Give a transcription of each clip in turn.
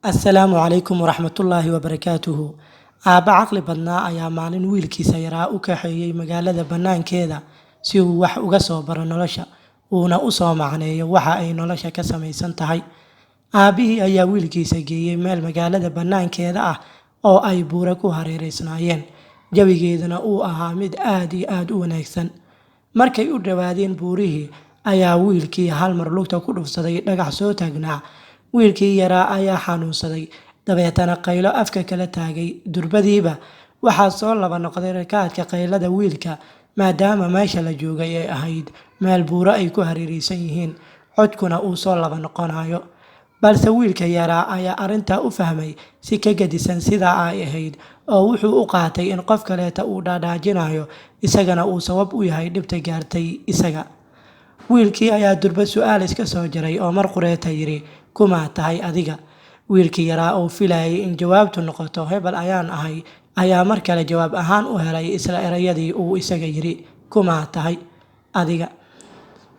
السلام عليكم ورحمة الله وبركاته. Aabba caqli badnaa ayaa maalin wiilkiisa yaraa u kaxeeyay magaalada bannaankeeda si uu wax uga soo baro nolosha, uuna u soo macneeyo waxa ay nolosha ka samaysan tahay. Aabbihii ayaa wiilkiisa geeyay meel magaalada bannaankeeda ah oo ay buuro ku hareereysnaayeen, jawigeeduna uu ahaa mid aad iyo aad u wanaagsan. Markay u dhowaadeen buurihii, ayaa wiilkii hal mar lugta ku dhufsaday dhagax soo taagnaa. Wiilkii yaraa ayaa xanuunsaday, dabeetana qaylo afka kala taagay. Durbadiiba waxaa soo laba noqday rakaadka qaylada wiilka, maadaama meesha la joogay ay ahayd meel buuro ay ku hareeraysan yihiin, codkuna uu soo laba noqonayo. Balse wiilka yaraa ayaa arrintaa u fahmay si ka gedisan sidaa ay ahayd, oo wuxuu u qaatay in qof kaleeta uu dhaadhaajinayo, isagana uu sabab u yahay dhibta gaartay isaga. Wiilkii ayaa durba su'aal iska soo jaray oo mar qureeta yidhi, kumaa tahay adiga? Wiilkii yaraa oo filayay in jawaabtu noqoto hebel ayaan ahay, ayaa mar kale jawaab ahaan u helay isla erayadii uu isaga yidhi, kumaa tahay adiga?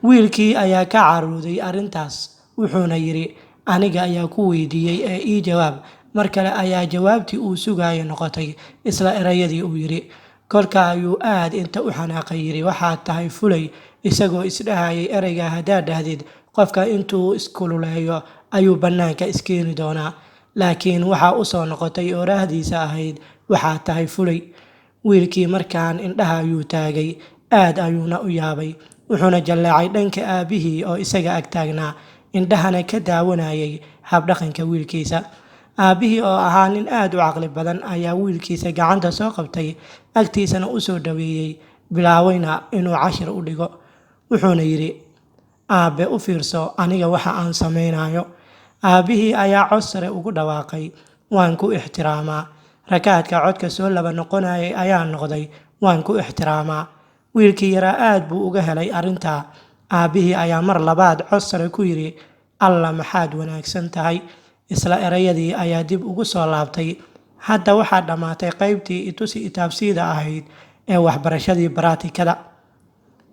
Wiilkii ayaa ka carooday arrintaas, wuxuuna yidhi, aniga ayaa ku weydiiyey ee ii jawaab. Mar kale ayaa jawaabtii uu sugayay noqotay isla erayadii uu yidhi. Kolka ayuu aad inta u xanaaqay yidhi, waxaad tahay fulay, isagoo isdhahayay ereyga haddaad dhahdid qofka intuu iskululeeyo ayuu bannaanka iskeeni doonaa. Laakiin waxaa u soo noqotay oraahdiisa ahayd, waxaad tahay fulay. Wiilkii markaan indhaha ayuu taagay, aad ayuuna u yaabay, wuxuuna jalleecay dhanka aabbihii oo isaga ag taagnaa, indhahana ka daawanayay habdhaqanka wiilkiisa. Aabbihii oo ahaa nin aad u caqli badan ayaa wiilkiisa gacanta soo qabtay, agtiisana u soo dhaweeyay, bilaawayna inuu cashir u dhigo. Wuxuuna yidhi, aabbe u fiirso aniga waxa aan samaynayo. Aabbihii ayaa cod sare ugu dhawaaqay, waan ku ixtiraamaa. Rakaadka codka soo laba noqonayay ayaa noqday, waan ku ixtiraamaa. Wiilkii yaraa aad buu uga helay arrintaa. Aabbihii ayaa mar labaad cod sare ku yidhi, alla maxaad wanaagsan tahay. Isla erayadii ayaa dib ugu soo laabtay. Hadda waxaa dhammaatay qaybtii itusi itaabsiida ahayd ee waxbarashadii baraatikada.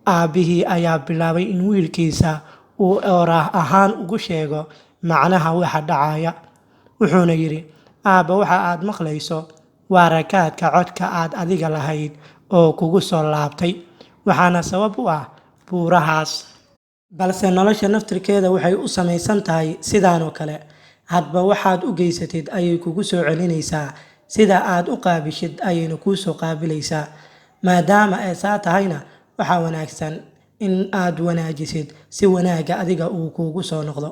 Aabbihii ayaa bilaabay in wiilkiisa uu oraah ahaan ugu sheego macnaha waxa dhacaya. Wuxuuna yidhi, aabba waxa aad maqlayso waa rakaadka codka aad adiga lahayd oo kugu soo laabtay, waxaana sabab u ah buurahaas. Balse nolosha naftirkeeda waxay u samaysan tahay sidaan oo kale. Hadba waxaad u geysatid ayay kugu soo celinaysaa, sida aad u qaabishid ayayna kuu soo qaabilaysaa. Maadaama ay saa tahayna, waxaa wanaagsan in aad wanaajisid si wanaagga adiga uu kuugu soo noqdo.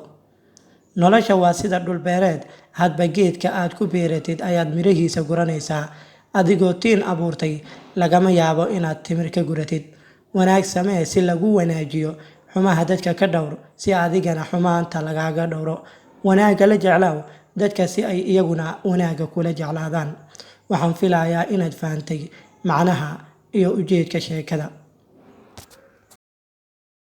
Nolosha waa sida dhul beereed, hadba geedka aad ku beeratid ayaad mirahiisa guranaysaa. Adigoo tiin abuurtay, lagama yaabo inaad timir ka guratid. Wanaag samee si lagu wanaajiyo, xumaha dadka ka dhowr si adigana xumaanta lagaaga dhowro. Wanaagga la jeclaaw dadka si ay iyaguna wanaagga kula jeclaadaan. Waxaan filayaa inaad fahantay macnaha iyo ujeedka sheekada.